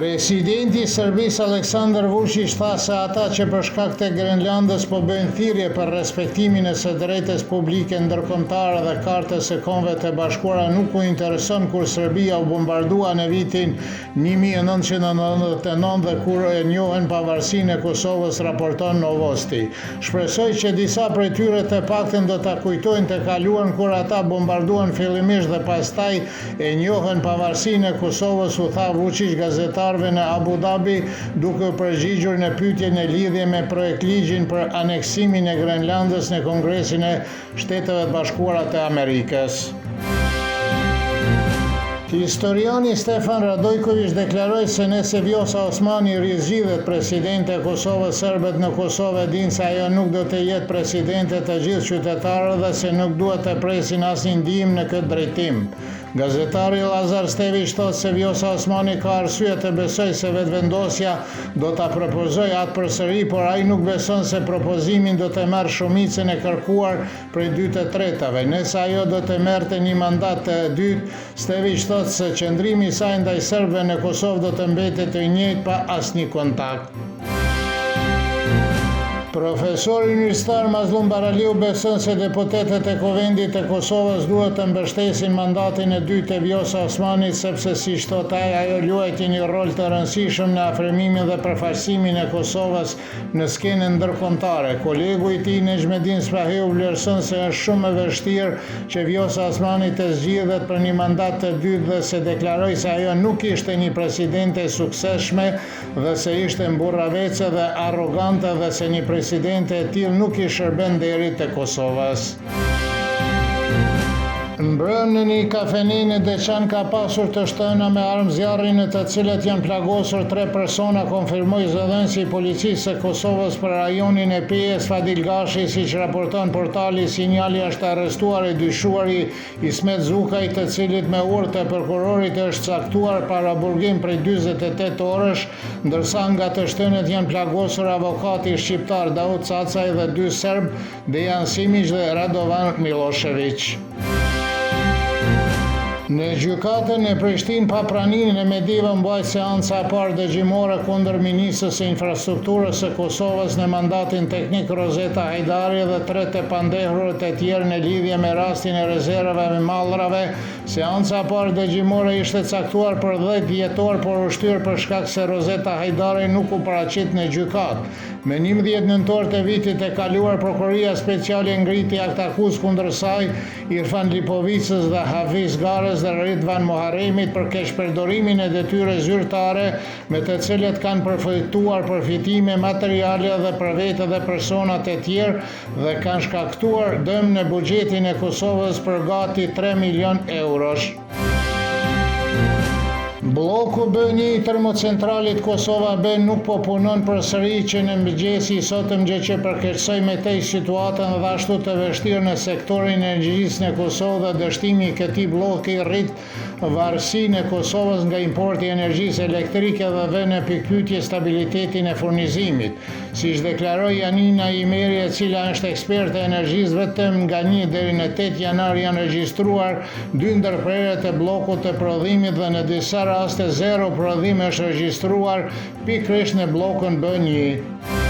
Presidenti i Serbisë Aleksandar Vučić tha se ata që për shkak të Grenlandës po bëjnë thirrje për respektimin e së drejtës publike ndërkombëtare dhe Kartës së Kombeve të Bashkuara nuk u intereson kur Serbia u bombardua në vitin 1999 dhe kur e njohen pavarësinë e Kosovës, raporton Novosti. Shpresoj që disa prej tyre të paktën do ta kujtojnë të kaluarën kur ata bombarduan fillimisht dhe pastaj e njohen pavarësinë e Kosovës, u tha Vučić gazetarëve në Abu Dhabi, duke u përgjigjur në pyetje në lidhje me projektligjin për aneksimin e Grenlandës në Kongresin e Shteteve të Bashkuara të Amerikës. Historiani Stefan Radojković deklaroi se nëse Vjosa Osmani rizgjidhet presidente e Kosovës, serbët në Kosovë dinë se ajo nuk do të jetë presidente të gjithë qytetarëve dhe se nuk duhet të presin asnjë ndihmë në këtë drejtim. Gazetari Lazar Stević thotë se Vjosa Osmani ka arsye të besojë se vetëvendosja do ta propozojë atë përsëri, por ai nuk beson se propozimin do të marrë shumicën e kërkuar prej 2/3. Nëse ajo do të merrte një mandat të dytë, Stević thotë se qëndrimi i saj ndaj serbëve në Kosovë do të mbetet i njëjtë pa asnjë kontakt. Profesori universitar Mazlum Baraliu beson se deputetët e Kuvendit të Kosovës duhet të mbështesin mandatin e dytë të Vjosa Osmanit sepse siç thotë ai, ajo luajti një rol të rëndësishëm në afrimimin dhe përfaqësimin e Kosovës në skenën ndërkombëtare. Kolegu i tij Nejmedin Spahiu vlerëson se është shumë e vështirë që Vjosa Osmani të zgjidhet për një mandat të dytë dhe se deklaroi se ajo nuk ishte një presidente e suksesshme dhe se ishte mburravece dhe arrogante dhe se një presidente e tillë nuk i shërben derit të Kosovës. Mbrëmë në një kafeni në Deçan ka pasur të shtëna me armë zjarri në të cilët janë plagosur 3 persona, konfirmoi zëdhënësi i policisë së Kosovës për rajonin e Pjes Fadil Gashi, siç raporton portali Sinjali. Është arrestuar i dyshuari Ismet Zukaj, të cilit me urdhër të prokurorit është caktuar para burgim prej 48 orësh, ndërsa nga të shtënët janë plagosur avokati shqiptar Daud Cacaj dhe 2 serb, Dejan Simić dhe Radovan Milošević. Në gjykatën e Prishtinë pa praninë e Mediva mbajt seanca e parë dëgjimore kundër ministrës së infrastrukturës së Kosovës në mandatin teknik Rozeta Hajdari dhe 3 të pandehurët e tjerë në lidhje me rastin e rezervave me mallrave. Seanca e parë dëgjimore ishte caktuar për 10 dhjetor, por u shtyr për shkak se Rozeta Hajdari nuk u paraqit në gjykatë. Me 11 nëntor të vitit e kaluar, Prokuroria Speciale ngriti akt akuzë kundër saj, Irfan Lipovicës dhe Hafiz Garës dhe Ridvan Muharremit për keqpërdorimin e detyre zyrtare me të cilët kanë përfituar përfitime materiale dhe për vete dhe personat e tjerë dhe kanë shkaktuar dëm në buxhetin e Kosovës për gati 3 milion eurosh. Bloku B1 i termocentralit Kosova B nuk po punon përsëri, që në mëngjesi i sotëm, gjë që përkeqësoi me tej situatën dhe ashtu të vështirë në sektorin e energjisë në Kosovë dhe dështimi i këtij bloki rrit varësinë e Kosovës nga importi i energjisë elektrike dhe vën në pikpyetje stabilitetin e furnizimit. Siç deklaroi Janina Imeri, e cila është eksperte e energjisë, vetëm nga 1 deri në 8 janar janë regjistruar 2 ndërprerje të bllokut të prodhimit dhe në disa raste 0 prodhim është regjistruar pikërisht në bllokun B1.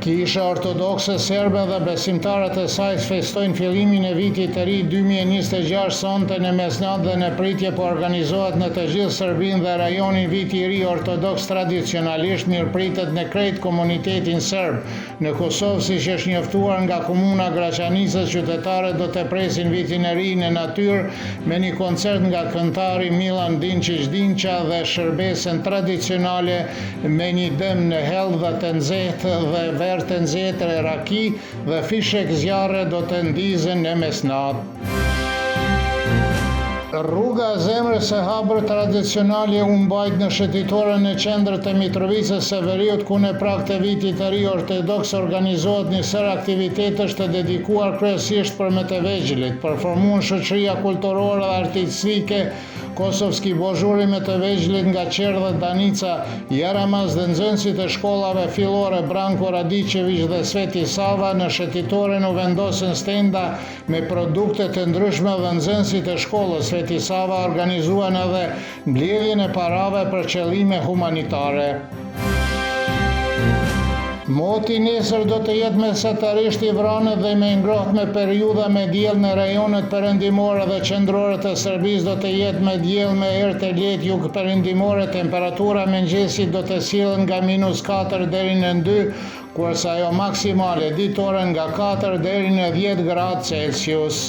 Kisha ortodokse serbe dhe besimtarët e saj festojnë fillimin e vitit të ri 2026 sonte në mesnatë dhe në pritje po organizohet në të gjithë Serbinë dhe rajonin viti i ri ortodoks. Tradicionalisht mirëpritet në krejt komunitetin serb. Në Kosovë, siç është njoftuar nga komuna Graçanica, qytetarët do të presin vitin e ri në natyrë me një koncert nga këngëtari Milan Dinčić Dinqa dhe shërbesën tradicionale me një dëm në hell dhe të nxehtë dhe të nxehtë raki dhe fishek zjarre do të ndizen në mesnatë. Rruga e zemrës së hapur tradicionale u mbajt në shëtitore në qendër të Mitrovicës së Veriut, ku në prag të vitit të ri ortodoks organizohet një sër aktivitetesh të dedikuar kryesisht për më të vegjëlit. Përformuan shoqëria kulturore dhe artistike kosovski bozhurime të vegjëlit nga Qerë dhe Danica, Jaramaz dhe nxënësit e shkollave fillore Branko Radičević dhe Sveti Sava në shetitoren u vendosën stenda me produkte të ndryshme dhe nxënësit e shkollës Sveti Sava organizuan edhe mbledhjen e parave për qëllime humanitare. Moti nesër do të jetë mesatarisht i vranë dhe me ngrohtë me periudha me diell në rajonet perëndimore dhe qendrore të Serbisë do të jetë me diell me erë të lehtë jugperëndimore, temperatura mëngjesit do të sillen nga -4 deri në 2, kurse ajo maksimale ditore nga 4 deri në 10 gradë Celsius.